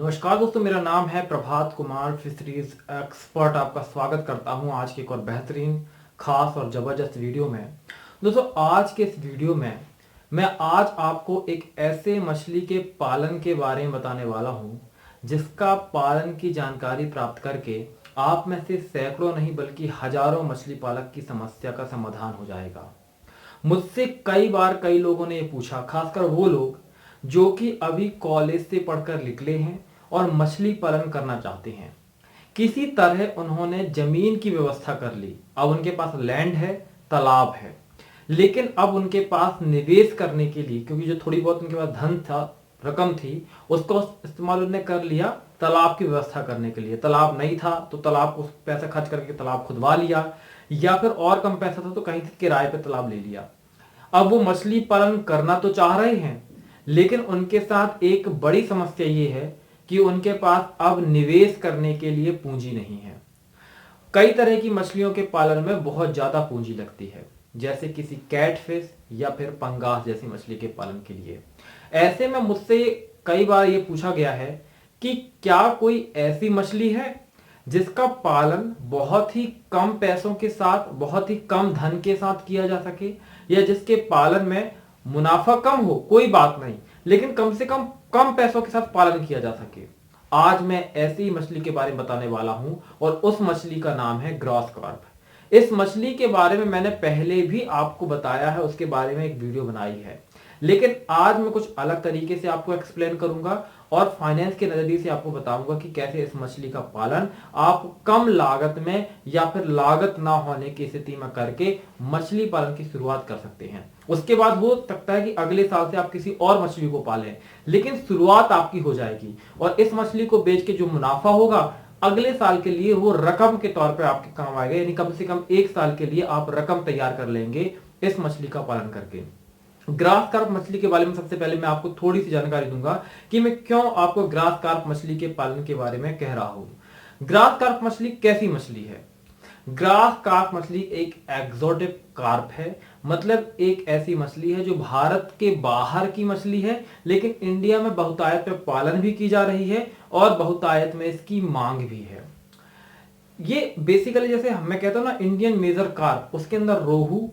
नमस्कार दोस्तों, मेरा नाम है प्रभात कुमार, फिशरीज एक्सपर्ट। आपका स्वागत करता हूं आज के एक और बेहतरीन, खास और ज़बरदस्त वीडियो में। दोस्तों, आज के इस वीडियो में मैं आज आपको एक ऐसे मछली के पालन के बारे में बताने वाला हूं जिसका पालन की जानकारी प्राप्त करके आप में से सैकड़ों नहीं बल्कि हजारों मछली पालक की समस्या का समाधान हो जाएगा। मुझसे कई बार कई लोगों ने ये पूछा, खासकर वो लोग जो कि अभी कॉलेज से पढ़कर निकले हैं और मछली पालन करना चाहते हैं। किसी तरह उन्होंने जमीन की व्यवस्था कर ली, अब उनके पास लैंड है, तालाब है, लेकिन अब उनके पास निवेश करने के लिए, क्योंकि जो थोड़ी बहुत उनके पास धन था, रकम थी, उसको इस्तेमाल उन्होंने कर लिया तालाब की व्यवस्था करने के लिए। तालाब नहीं था तो तालाब को पैसा खर्च करके तालाब खुदवा लिया, या फिर और कम पैसा था तो कहीं से किराए पे तालाब ले लिया। अब वो मछली पालन करना तो चाह रहे हैं, लेकिन उनके साथ एक बड़ी समस्या ये है कि उनके पास अब निवेश करने के लिए पूंजी नहीं है। कई तरह की मछलियों के पालन में बहुत ज्यादा पूंजी लगती है, जैसे किसी कैटफिश या फिर पंगास जैसी मछली के पालन के लिए। ऐसे में मुझसे कई बार ये पूछा गया है कि क्या कोई ऐसी मछली है जिसका पालन बहुत ही कम पैसों के साथ, बहुत ही कम धन के साथ किया जा सके, या जिसके पालन में मुनाफा कम हो, कोई बात नहीं, लेकिन कम से कम कम पैसों के साथ पालन किया जा सके। आज मैं ऐसी मछली के बारे में बताने वाला हूं और उस मछली का नाम है ग्रास कार्प। इस मछली के बारे में मैंने पहले भी आपको बताया है, उसके बारे में एक वीडियो बनाई है, लेकिन आज मैं कुछ अलग तरीके से आपको एक्सप्लेन करूंगा और फाइनेंस के नजरिए से आपको बताऊंगा कि कैसे इस मछली का पालन आप कम लागत में या फिर लागत ना होने की स्थिति में करके मछली पालन की शुरुआत कर सकते हैं। उसके बाद हो सकता है कि अगले साल से आप किसी और मछली को पालें, लेकिन शुरुआत आपकी हो जाएगी और इस मछली को बेच के जो मुनाफा होगा अगले साल के लिए वो रकम के तौर पर आपके काम आएगा। यानी कम से कम एक साल के लिए आप रकम तैयार कर लेंगे इस मछली का पालन करके। ग्रास कार्प मछली के बारे में सबसे पहले मैं आपको थोड़ी सी जानकारी दूंगा कि मैं क्यों आपको ग्रास कार्प मछली के पालन के बारे में कह रहा हूं। ग्रास कार्प मछली कैसी मछली है? ग्रास कार्प मछली एक एक्सोटिक कार्प है, मतलब एक ऐसी मछली है जो भारत के बाहर की मछली है, लेकिन इंडिया में बहुतायत में पालन भी की जा रही है और बहुतायत में इसकी मांग भी है। ये बेसिकली जैसे मैं कहता हूं ना, इंडियन मेजर कार्प, उसके अंदर रोहू,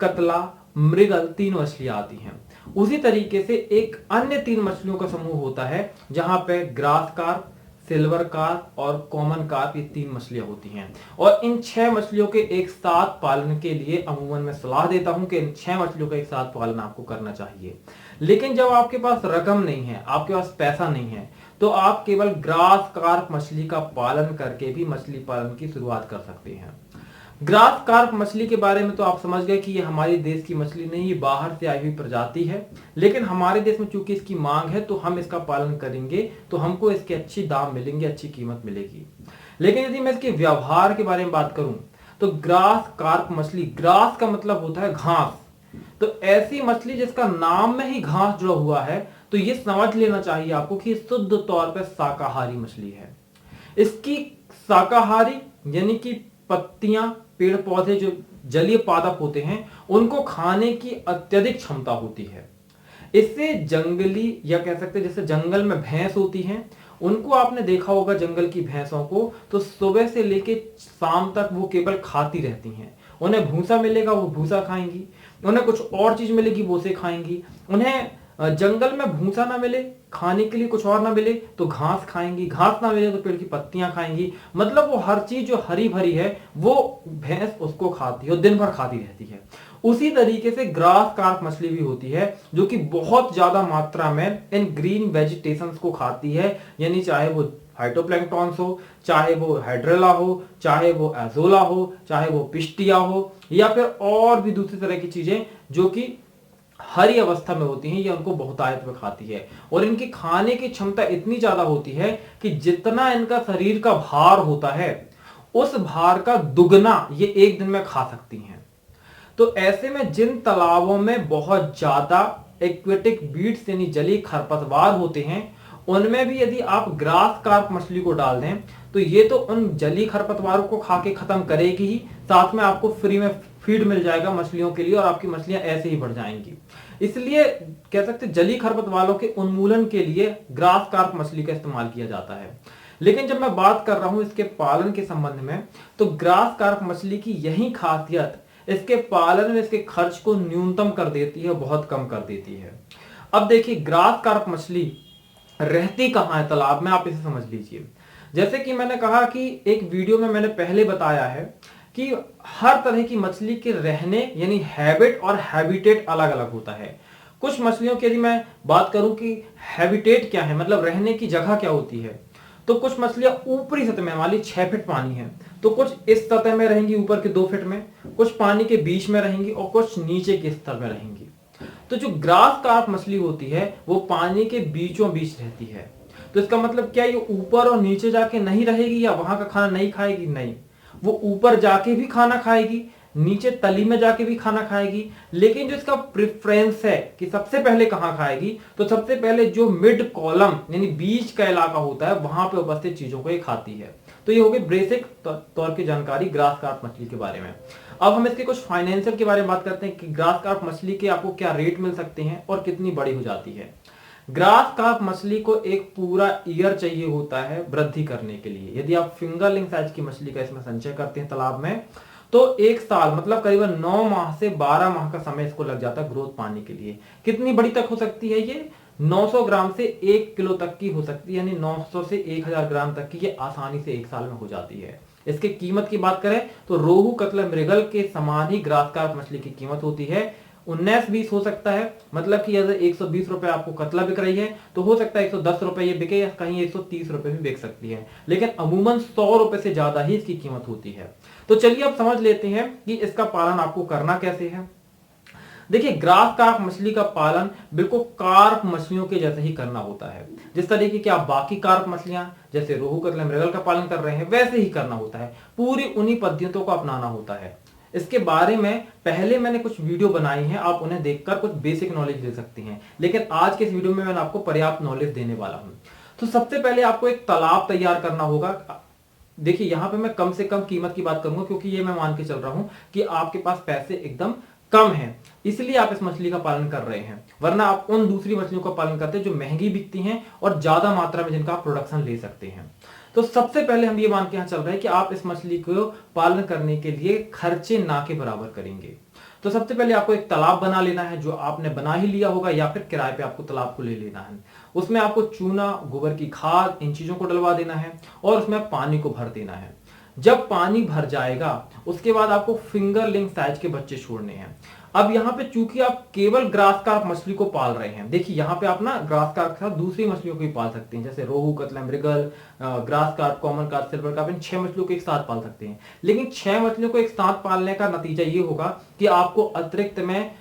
कतला, मृगल तीन मछलियां आती हैं। उसी तरीके से एक अन्य तीन मछलियों का समूह होता है जहां पे ग्रास कार्प, सिल्वर कार्प और कॉमन कार्प, ये तीन मछलियां होती हैं। और इन छह मछलियों के एक साथ पालन के लिए अमूमन मैं सलाह देता हूं कि इन छह मछलियों का एक साथ पालन आपको करना चाहिए। लेकिन जब आपके पास रकम नहीं है, आपके पास पैसा नहीं है, तो आप केवल ग्रास कार्प मछली का पालन करके भी मछली पालन की शुरुआत कर सकते हैं। ग्रास कार्प मछली के बारे में तो आप समझ गए कि ये हमारे देश की मछली नहीं, ये बाहर से आई हुई प्रजाति है, लेकिन हमारे देश में चूंकि इसकी मांग है तो हम इसका पालन करेंगे तो हमको इसके अच्छी दाम मिलेंगे, अच्छी कीमत मिलेगी। लेकिन यदि मैं इसके व्यवहार के बारे में बात करूं तो ग्रास कार्प मछली, ग्रास का मतलब होता है घास, तो ऐसी मछली जिसका नाम में ही घास जुड़ा हुआ है, तो ये समझ लेना चाहिए आपको कि शुद्ध तौर पर शाकाहारी मछली है। इसकी शाकाहारी यानी कि पत्तियां, पेड़ पौधे जो जलीय पादप होते हैं, उनको खाने की अत्यधिक क्षमता होती है। इससे जंगली, या कह सकते हैं जैसे जंगल में भैंस होती हैं, उनको आपने देखा होगा जंगल की भैंसों को, तो सुबह से लेके शाम तक वो केवल खाती रहती हैं। उन्हें भूसा मिलेगा वो भूसा खाएंगी, उन्हें कुछ और चीज मिलेगी वो से खाएंगी। उन्हें जंगल में भूसा ना मिले, खाने के लिए कुछ और ना मिले तो घास खाएंगी, घास ना मिले तो पेड़ की पत्तियां खाएंगी। मतलब वो हर चीज जो हरी भरी है वो भैंस उसको खाती है और दिन भर खाती रहती है। उसी तरीके से ग्रास कार्प मछली भी होती है जो कि बहुत ज्यादा मात्रा में इन ग्रीन वेजिटेशंस को खाती है, यानी चाहे वो फाइटोप्लैंक्टॉन्स हो, चाहे वो हाइड्रेला हो, चाहे वो एजोला हो, चाहे वो पिस्टिया हो, या फिर और भी दूसरी तरह की चीजें जो कि हरी अवस्था में होती हैं, ये उनको बहुतायत में खाती है। और इनकी खाने की क्षमता इतनी ज्यादा होती है कि जितना इनका शरीर का भार होता है उस भार का दुगना ये एक दिन में खा सकती हैं। तो ऐसे में जिन तालाबों में बहुत ज्यादा एक्वेटिक वीड्स यानी जलीय खरपतवार होते हैं, उनमें भी यदि आप ग्रास कार्प मछली को डाल दें तो ये तो उन जलीय खरपतवारों को खा के खत्म करेगी ही, साथ में आपको फ्री में फीड मिल जाएगा मछलियों के लिए और आपकी मछलियां ऐसे ही बढ़ जाएंगी। इसलिए कह सकते हैं जलीय खरपतवारों के उन्मूलन के लिए ग्रास कार्प मछली का इस्तेमाल किया जाता है। लेकिन जब मैं बात कर रहा हूं इसके पालन के संबंध में, तो ग्रास कार्प मछली की यही खासियत इसके पालन में इसके खर्च को न्यूनतम कर देती है, बहुत कम कर देती है। अब देखिए ग्रास कार्प मछली रहती कहां है तालाब में, आप इसे समझ लीजिए। जैसे कि मैंने कहा कि एक वीडियो में मैंने पहले बताया है कि हर तरह की मछली के रहने यानी हैबिट और हैबिटेट अलग अलग होता है। कुछ मछलियों की यदि मैं बात करूं कि हैबिटेट क्या है, मतलब रहने की जगह क्या होती है, तो कुछ मछलियां ऊपरी सतह में, मान ली 6 फीट पानी है तो कुछ इस सतह में रहेंगी ऊपर के 2 फीट में, कुछ पानी के बीच में रहेंगी और कुछ नीचे के स्तर में रहेंगी। तो जो ग्रास कार्प मछली होती है वो पानी के बीचों बीच रहती है। तो इसका मतलब क्या, ये ऊपर और नीचे जाके नहीं रहेगी या वहां का खाना नहीं खाएगी? नहीं, वो ऊपर जाके भी खाना खाएगी, नीचे तली में जाके भी खाना खाएगी। लेकिन जो इसका प्रेफरेंस है कि सबसे पहले कहां खाएगी, तो सबसे पहले जो मिड कॉलम यानी बीच का इलाका होता है वहां पे उपस्थित चीजों को ये खाती है। तो ये हो गई बेसिक तौर की जानकारी ग्रास कार्प मछली के बारे में। अब हम इसके कुछ फाइनेंशियल के बारे में बात करते हैं कि ग्रास कार्प मछली के आपको क्या रेट मिल सकते हैं और कितनी बड़ी हो जाती है। ग्रास कार्प मछली को एक पूरा ईयर चाहिए होता है वृद्धि करने के लिए। यदि आप फिंगरलिंग साइज की मछली का इसमें संचय करते हैं तालाब में, तो 1 साल मतलब करीबन 9 माह से 12 माह का समय इसको लग जाता है ग्रोथ पाने के लिए। कितनी बड़ी तक हो सकती है ये? 900 ग्राम से 1 किलो तक की हो सकती है, यानी 900 से 1000 ग्राम तक की ये आसानी से 1 साल में हो जाती है। इसके कीमत की बात करें तो रोहू, कतला, मृगल के समान ही ग्रास कार्प मछली की कीमत होती है 19-20 हो सकता है। मतलब कि अगर 120 रुपए आपको कतला बिक रही है तो हो सकता है 110 रुपए ये बिके या कहीं 130 रुपए भी बिक सकती है, लेकिन अमूमन 100 रुपए से ज्यादा ही इसकी कीमत होती है। तो चलिए अब समझ लेते हैं कि इसका पालन आपको करना कैसे है। देखिए ग्रास कार्प मछली का पालन बिल्कुल कार्प मछलियों के जैसे ही करना होता है। जिस तरीके की आप बाकी कार्प मछलियां जैसे रोहू, कतला, मृगल का पालन कर रहे हैं वैसे ही करना होता है, पूरी उन्हीं पद्धतियों को अपनाना होता है। इसके बारे में पहले मैंने कुछ वीडियो बनाई हैं, आप उन्हें देखकर कुछ बेसिक नॉलेज ले सकती हैं, लेकिन आज के इस वीडियो में मैं आपको पर्याप्त नॉलेज देने वाला हूं। तो सबसे पहले आपको एक तालाब तैयार करना होगा। देखिए यहां पे मैं कम से कम कीमत की बात करूंगा क्योंकि ये मैं मान के चल रहा हूं कि आपके पास पैसे एकदम कम हैं, इसलिए आप इस मछली का पालन कर रहे हैं, वरना आप उन दूसरी मछलियों का पालन करते हैं जो महंगी बिकती हैं और ज्यादा मात्रा में जिनका आप प्रोडक्शन ले सकते हैं। तो सबसे पहले हम ये मान के यहां चल रहे हैं कि आप इस मछली को पालन करने के लिए खर्चे ना के बराबर करेंगे। तो सबसे पहले आपको एक तालाब बना लेना है, जो आपने बना ही लिया होगा या फिर किराए पे आपको तालाब को ले लेना है। उसमें आपको चूना, गोबर की खाद, इन चीजों को डलवा देना है और उसमें पानी को भर देना है। जब पानी भर जाएगा उसके बाद आपको फिंगरलिंग साइज के बच्चे छोड़ने हैं। अब यहाँ पे चूंकि आप केवल ग्रास कार्प मछली को पाल रहे हैं, देखिए यहाँ पे आप ना ग्रास कार्प के साथ दूसरी मछलियों को भी पाल सकते हैं, जैसे rohu, catla, mrigal, grass carp, common carp, silver carp, इन 6 मछलियों को एक साथ पाल सकते हैं। लेकिन 6 मछलियों को एक साथ पालने का नतीजा ये होगा कि आपको अतिरिक्त में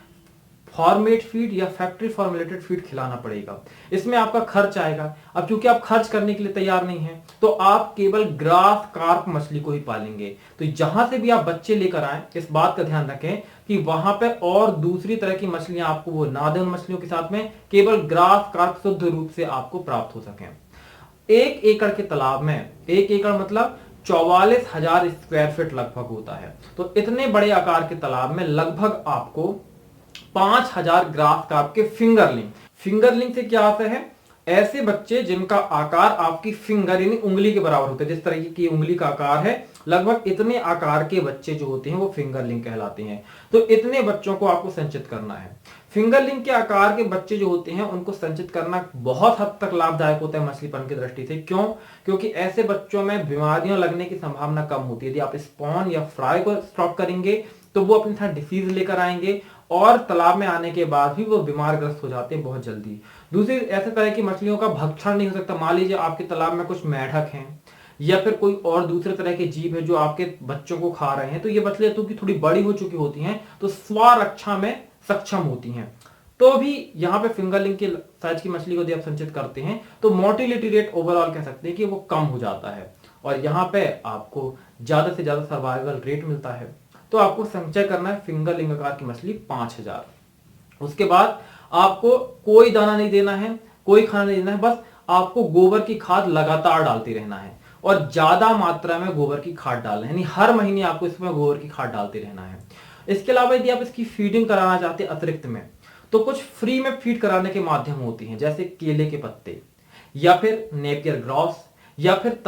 फॉर्मेट फीड या फैक्ट्री फॉर्मुलेटेड फीड खिलाना पड़ेगा, इसमें आपका खर्च आएगा। अब क्योंकि आप खर्च करने के लिए तैयार नहीं हैं, तो आप केवल ग्रास कार्प मछली को ही पालेंगे। तो जहां से भी आप बच्चे लेकर आए, इस बात का ध्यान रखें कि वहां पे और दूसरी तरह की मछलियां आपको वो ना दें उन मछलियों के साथ में, केवल ग्रास कार्प शुद्ध रूप से आपको प्राप्त हो सके। 1 एकड़ के तालाब में, 1 एकड़ मतलब 44,000 स्क्वायर फीट लगभग होता है। तो इतने बड़े आकार के तालाब में लगभग आपको 5000 ग्रास कार्प के फिंगरलिंग से क्या आता है? ऐसे बच्चे जिनका आकार आपकी फिंगर यानी उंगली के बराबर होते हैं, जिस तरीके की उंगली का आकार है लगभग इतने आकार के बच्चे जो होते हैं वो फिंगरलिंग कहलाते हैं। तो इतने बच्चों को आपको संचित करना है। फिंगरलिंग के आकार के बच्चे जो होते हैं उनको संचित करना बहुत हद तक लाभदायक होता है मछली पालन की दृष्टि से। क्यों? क्योंकि ऐसे बच्चों में बीमारियां लगने की संभावना कम होती है। यदि आप स्पॉन या फ्राई को स्टॉप करेंगे तो वो अपने साथ डिसीज लेकर आएंगे और तालाब में आने के बाद भी वो बीमार ग्रस्त हो जाते हैं बहुत जल्दी। दूसरी ऐसे तरह की मछलियों का भक्षण नहीं हो सकता। मान लीजिए आपके तालाब में कुछ मेढक हैं या फिर कोई और दूसरे तरह के जीव है जो आपके बच्चों को खा रहे हैं, तो ये मछलियां तो थोड़ी बड़ी हो चुकी होती हैं तो स्वरक्षा में सक्षम होती हैं। तो भी यहाँ पे फिंगरलिंग के साइज की मछली को यदि आप संचित करते हैं तो मोर्टिलिटी रेट ओवरऑल कह सकते हैं कि वो कम हो जाता है और यहाँ पे आपको ज्यादा से ज्यादा सर्वाइवल रेट मिलता है। तो आपको संचय करना है फिंगरलिंग आकार की मछली 5000। उसके बाद आपको कोई दाना नहीं देना है, कोई खाना नहीं देना है, बस आपको गोबर की खाद लगातार डालते रहना है और ज्यादा मात्रा में गोबर की खाद डालना है, यानी हर महीने आपको इसमें गोबर की खाद डालते रहना है। इसके अलावा यदि आप इसकी फीडिंग कराना चाहते हैं अतिरिक्त में, तो कुछ फ्री में फीड कराने के माध्यम होती हैं, जैसे केले के पत्ते या फिर नेपियर ग्रास या फिर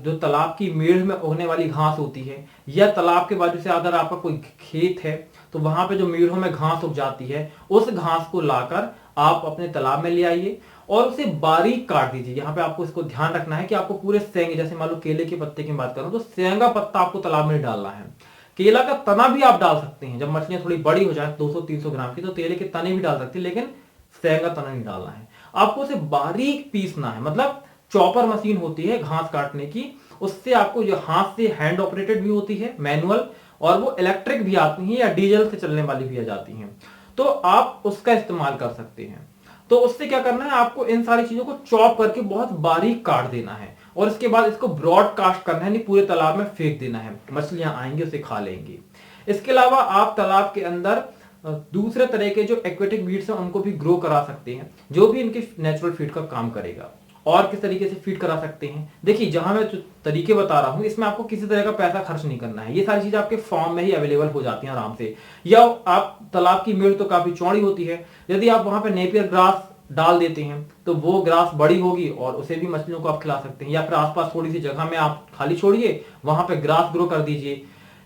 जो तालाब की मेड़ में उगने वाली घास होती है, या तालाब के बाजू से अगर आपका कोई खेत है तो वहां पे जो मेड़ों में घास उग जाती है, उस घास को लाकर आप अपने तालाब में ले आइए और उसे बारीक काट दीजिए। यहाँ पे आपको इसको ध्यान रखना है कि आपको पूरे सेंगे, जैसे मान लो केले के पत्ते की बात करूं तो सेंगा पत्ता आपको तालाब में डालना है। केला का तना भी आप डाल सकते हैं, जब मछलियां थोड़ी बड़ी हो जाए 200-300 ग्राम की, तो केले के तने भी डाल सकते हैं, लेकिन सेंगा तना नहीं डालना है। आपको उसे बारीक पीसना है, मतलब चॉपर मशीन होती है घास काटने की, उससे आपको जो हाथ से हैंड ऑपरेटेड भी होती है मैनुअल, और वो इलेक्ट्रिक भी आती हैं या डीजल से चलने वाली भी आ जाती हैं, तो आप उसका इस्तेमाल कर सकते हैं। तो उससे क्या करना है, आपको इन सारी चीजों को चॉप करके बहुत बारीक काट देना है और इसके बाद इसको ब्रॉडकास्ट करना है, नहीं पूरे तालाब में फेंक देना है, मछलियां आएंगी उसे खा लेंगी। इसके अलावा आप तालाब के अंदर दूसरे तरह के जो एक्वेटिक वीड्स हैं उनको भी ग्रो करा सकते हैं, जो भी इनके नेचुरल फीड का काम करेगा। और किस तरीके से फीड करा सकते हैं, देखिए जहां मैं तरीके बता रहा हूं इसमें आपको किसी तरह का पैसा खर्च नहीं करना है, ये सारी चीजें आपके फॉर्म में ही अवेलेबल हो जाती हैं आराम से। या आप तालाब की मेड़ तो काफी चौड़ी होती है, यदि आप वहां पे नेपियर ग्रास डाल देते हैं तो वो ग्रास बड़ी होगी और उसे भी मछलियों को आप खिला सकते हैं। या फिर आसपास थोड़ी सी जगह में आप खाली छोड़िए, वहां पे ग्रास ग्रो कर दीजिए।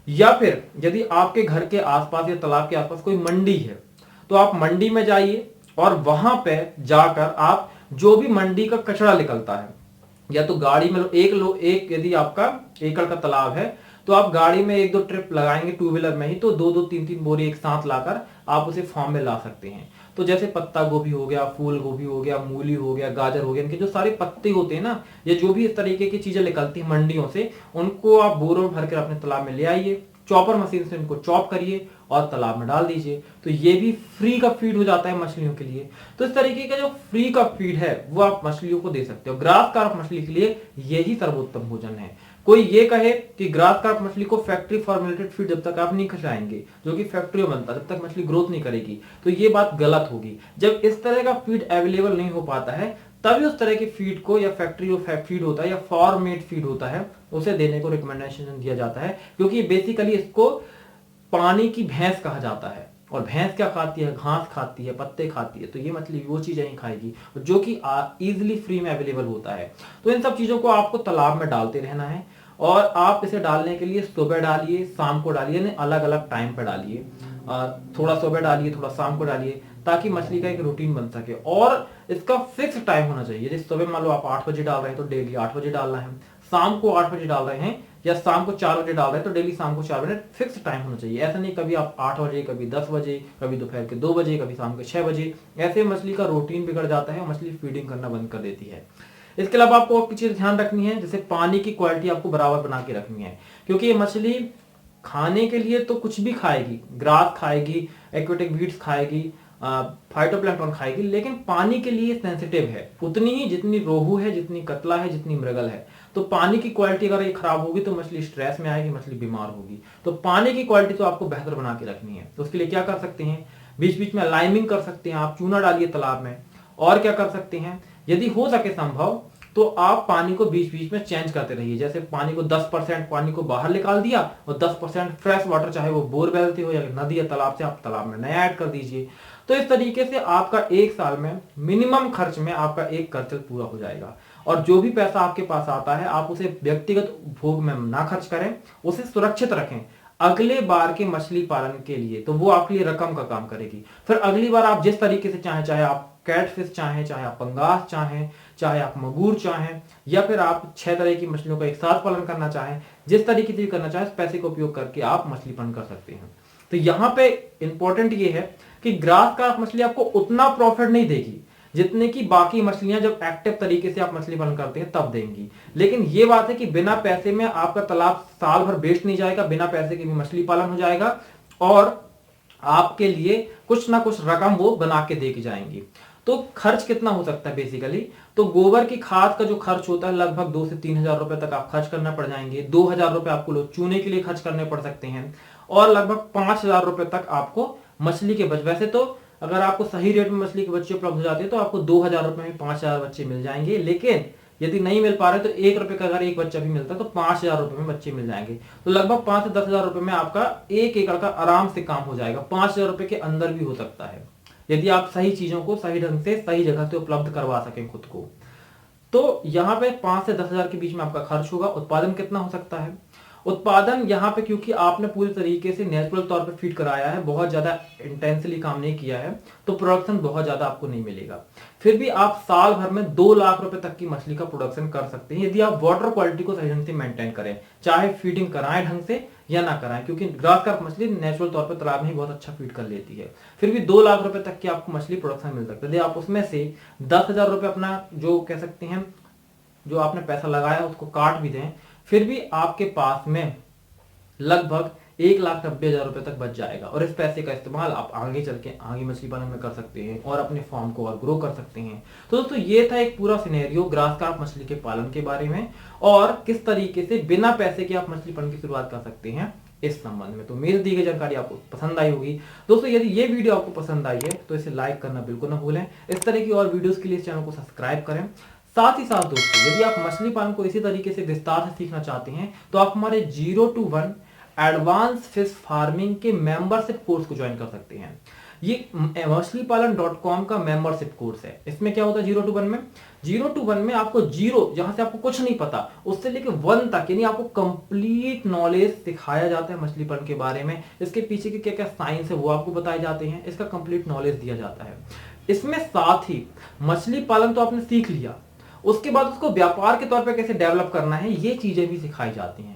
या फिर यदि आपके घर के आसपास या तालाब के आसपास कोई मंडी है तो आप मंडी में जाइए और वहां पे जाकर आप जो भी मंडी का कचरा निकलता है, या तो गाड़ी में एक यदि आपका एकड़ का तालाब है तो आप गाड़ी में 1-2 ट्रिप लगाएंगे टू व्हीलर में ही, तो 2-2 3-3 बोरी एक साथ लाकर आप उसे फार्म में ला सकते हैं। तो जैसे पत्ता गोभी हो गया, फूल गोभी हो गया, मूली हो गया, गाजर हो गया, इनके जो सारे पत्ते होते हैं ना, ये जो भी इस तरीके की चीजें निकलती हैं मंडियों से, उनको आप बोरों में भरकर अपने तालाब में ले आइए, चॉपर मशीन से इनको चॉप करिए और तालाब में डाल दीजिए, तो ये भी फ्री का फीड हो जाता है मछलियों के लिए। तो इस तरीके का जो फ्री का फीड है वो आप मछलियों को दे सकते हो। ग्रास कार्प मछली के लिए यही सर्वोत्तम भोजन है। कोई ये कहे कि ग्रास कार्प मछली को फैक्ट्री फॉर्मुलेटेड फीड जब तक आप नहीं खिलाएंगे, जो कि फैक्ट्री में बनता, जब तक मछली ग्रोथ नहीं करेगी, तो ये बात गलत होगी। जब इस तरह का फीड अवेलेबल नहीं हो पाता है तभी उस तरह की फीड को, या फैक्ट्री जो फीड होता है या फार्म मेड फीड होता है, उसे देने को रिकमेंडेशन दिया जाता है, क्योंकि बेसिकली इसको पानी की भैंस कहा जाता है। और भैंस क्या खाती है, घास खाती है, पत्ते खाती है, तो ये मछली वो चीजें ही खाएगी जो कि इजिली फ्री में अवेलेबल होता है। तो इन सब चीजों को आपको तालाब में डालते रहना है, और आप इसे डालने के लिए सुबह डालिए, शाम को डालिए, अलग अलग टाइम पर डालिए, थोड़ा सुबह डालिए, थोड़ा शाम को डालिए, ताकि मछली का एक रूटीन बन सके। और इसका फिक्स टाइम होना चाहिए, जैसे सुबह मान लो आप 8 बजे डाल रहे हैं तो डेली 8 बजे डालना है, शाम को 8 बजे डाल रहे हैं या शाम को 4 बजे डाल रहे हैं तो डेली शाम को 4 बजे, फिक्स टाइम होना चाहिए। ऐसा नहीं कभी आप 8 बजे, कभी 10 बजे, कभी दोपहर के 2 बजे, कभी शाम के 6 बजे, ऐसे मछली का रूटीन बिगड़ जाता है, मछली फीडिंग करना बंद कर देती है। इसके अलावा आपको और चीज ध्यान रखनी है, जैसे पानी की क्वालिटी आपको बराबर बना के रखनी है, क्योंकि ये मछली खाने के लिए तो कुछ भी खाएगी, ग्रास खाएगी, एक्वेटिक वीड्स खाएगी, फाइटोप्लैंक्टन खाएगी, लेकिन पानी के लिए सेंसिटिव है उतनी ही जितनी रोहू है, जितनी कतला है, जितनी मृगल है। तो पानी की क्वालिटी अगर ये खराब होगी तो मछली स्ट्रेस में आएगी, मछली बीमार होगी। तो पानी की क्वालिटी तो आपको बेहतर बना के रखनी है। तो उसके लिए क्या कर सकते हैं, बीच बीच में लाइमिंग कर सकते हैं, आप चूना डालिए तालाब में। और क्या कर सकते हैं, यदि हो सके संभव तो आप पानी को बीच बीच में चेंज करते रहिए। जैसे पानी को 10% पानी को बाहर निकाल दिया और 10% फ्रेश वाटर, चाहे वो बोरवेल से हो या नदी या तालाब से, आप तालाब में नया ऐड कर दीजिए। तो इस तरीके से आपका एक साल में मिनिमम खर्च में आपका एक कर्तल पूरा हो जाएगा। और जो भी पैसा आपके पास आता है आप उसे व्यक्तिगत उपभोग में ना खर्च करें, उसे सुरक्षित रखें अगले बार के मछली पालन के लिए, तो वो आपके लिए रकम का काम करेगी। फिर अगली बार आप जिस तरीके से चाहें, चाहे आप कैटफिश चाहें, चाहे आप पंगास चाहें, चाहे आप मगूर चाहें, या फिर आप 6 तरह की मछलियों का एक साथ पालन करना चाहें, जिस तरीके से भी करना चाहें, पैसे का उपयोग करके आप मछली पालन कर सकते हैं। तो यहाँ पे इंपॉर्टेंट ये है कि ग्रास कार्प मछली आपको उतना प्रॉफिट नहीं देगी जितने की बाकी मछलियां जब एक्टिव तरीके से आप मछली पालन करते हैं तब देंगी। लेकिन ये बात है कि बिना पैसे में आपका तालाब साल भर वेस्ट नहीं जाएगा, बिना पैसे के भी मछली पालन हो जाएगा, और आपके लिए कुछ ना कुछ रकम वो बना के दे के जाएंगी। तो खर्च कितना हो सकता है बेसिकली, तो गोबर की खाद का जो खर्च होता है लगभग 2 से 3 हजार रुपए तक आप खर्च करना पड़ जाएंगे। 2,000 रुपए आपको लोग चूने के लिए खर्च करने पड़ सकते हैं, और लगभग 5,000 रुपए तक आपको मछली के बच्चे, वैसे तो अगर आपको सही रेट में मछली के बच्चे उपलब्ध हो जाते हैं तो आपको 2,000 रुपए में 5,000 बच्चे मिल जाएंगे, लेकिन यदि नहीं मिल पा रहे तो 1 रुपए का अगर एक बच्चा भी मिलता है तो 5,000 रुपए में बच्चे मिल जाएंगे। तो लगभग 5 से 10,000 रुपए में आपका 1 एकड़ का आराम से काम हो जाएगा। 5,000 रुपए के अंदर भी हो सकता है, यदि आप सही चीजों को सही ढंग से सही जगह से उपलब्ध करवा सकें खुद को। तो यहाँ पे 5 से 10,000 के बीच में आपका खर्च होगा। उत्पादन कितना हो सकता है? उत्पादन यहाँ पे क्योंकि आपने पूरी तरीके से नेचुरल तौर पे फीड कराया है, बहुत ज्यादा इंटेंसली काम नहीं किया है, तो प्रोडक्शन बहुत ज्यादा आपको नहीं मिलेगा। फिर भी आप साल भर में 2 लाख रुपए तक की मछली का प्रोडक्शन कर सकते हैं, यदि आप वाटर क्वालिटी को सही ढंग से मेंटेन करें, चाहे फीडिंग कराएं ढंग से या ना कराएं, क्योंकि ग्रास कार्प मछली नेचुरल तौर पर तालाब में ही बहुत अच्छा फीड कर लेती है। फिर भी 2 लाख रुपए तक की आपको मछली प्रोडक्शन मिल सकता है। यदि आप उसमें से 10,000 रुपए अपना जो कह सकते हैं जो आपने पैसा लगाया उसको काट भी दें, फिर भी आपके पास में लगभग 1,90,000 रुपए तक बच जाएगा। और इस पैसे का इस्तेमाल आप आगे चल के आगे मछली पालन में कर सकते हैं और अपने फार्म को और ग्रो कर सकते हैं। तो दोस्तों ये था एक पूरा सिनेरियो ग्रास कार्प मछली के पालन के बारे में, और किस तरीके से बिना पैसे के आप मछली पालन की शुरुआत कर सकते हैं इस संबंध में। तो मेरी दी गई जानकारी आपको पसंद आई होगी। दोस्तों यदि ये वीडियो आपको पसंद आई है तो इसे लाइक करना बिल्कुल ना भूलें। इस तरह की और वीडियोस के लिए इस चैनल को सब्सक्राइब करें। साथ ही साथ दोस्तों यदि आप मछली पालन को इसी तरीके से विस्तार से सीखना चाहते हैं तो आप हमारे 0 to 1 एडवांस फिश फार्मिंग के मेंबरशिप कोर्स को ज्वाइन कर सकते हैं। ये मछलीपालन.com का मेंबरशिप कोर्स है। इसमें क्या होता है 0 to 1 में? 0 to 1 में आपको जीरो, जहां से आपको कुछ नहीं पता, उससे लेकर 1 तक यानी आपको कंप्लीट नॉलेज सिखाया जाता है मछली पालन के बारे में। इसके पीछे के क्या क्या साइंस है वो आपको बताए जाते हैं, इसका कंप्लीट नॉलेज दिया जाता है। इसमें साथ ही मछली पालन तो आपने सीख लिया, उसके बाद उसको व्यापार के तौर पे कैसे डेवलप करना है ये चीजें भी सिखाई जाती हैं,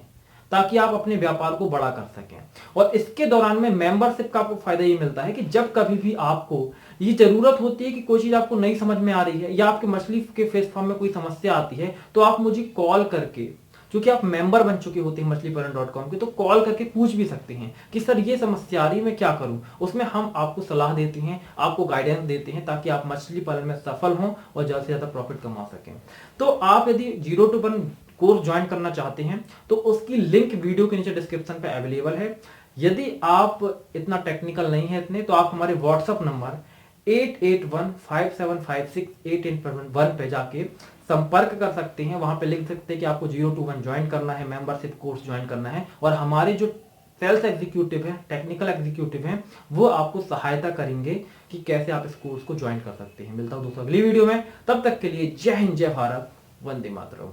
ताकि आप अपने व्यापार को बड़ा कर सकें। और इसके दौरान में मेंबरशिप का आपको फायदा ये मिलता है कि जब कभी भी आपको ये जरूरत होती है कि कोई चीज आपको नहीं समझ में आ रही है या आपके मछली के फिश फार्म में कोई समस्या आती है, तो आप मुझे कॉल करके, क्योंकि आप मेंबर बन चुके होते हैं मछलीपालन.com के, तो कॉल करके पूछ भी सकते हैं कि सर ये समस्या आ रही है, मैं क्या करूं। उसमें हम आपको सलाह देते हैं, आपको गाइडेंस देते हैं, ताकि आप मछली पालन में सफल हों और ज्यादा से ज्यादा प्रॉफिट कमा सकें। तो आप यदि 0 to 1 कोर्स ज्वाइन करना चाहते हैं तो उसकी लिंक वीडियो के नीचे डिस्क्रिप्शन पे अवेलेबल है। यदि आप इतना टेक्निकल नहीं है इतने, तो आप हमारे व्हाट्सएप नंबर 8815756881 पे जाके संपर्क कर सकते हैं। वहां पे लिख सकते हैं कि आपको 0 to 1 ज्वाइन करना है, मेंबरशिप कोर्स ज्वाइन करना है, और हमारे जो सेल्स एग्जीक्यूटिव है, टेक्निकल एग्जीक्यूटिव हैं, वो आपको सहायता करेंगे कि कैसे आप इस कोर्स को ज्वाइन कर सकते हैं। मिलता हूं दोस्तों अगली वीडियो में, तब तक के लिए जय हिंद, जय भारत, वंदे मातरम।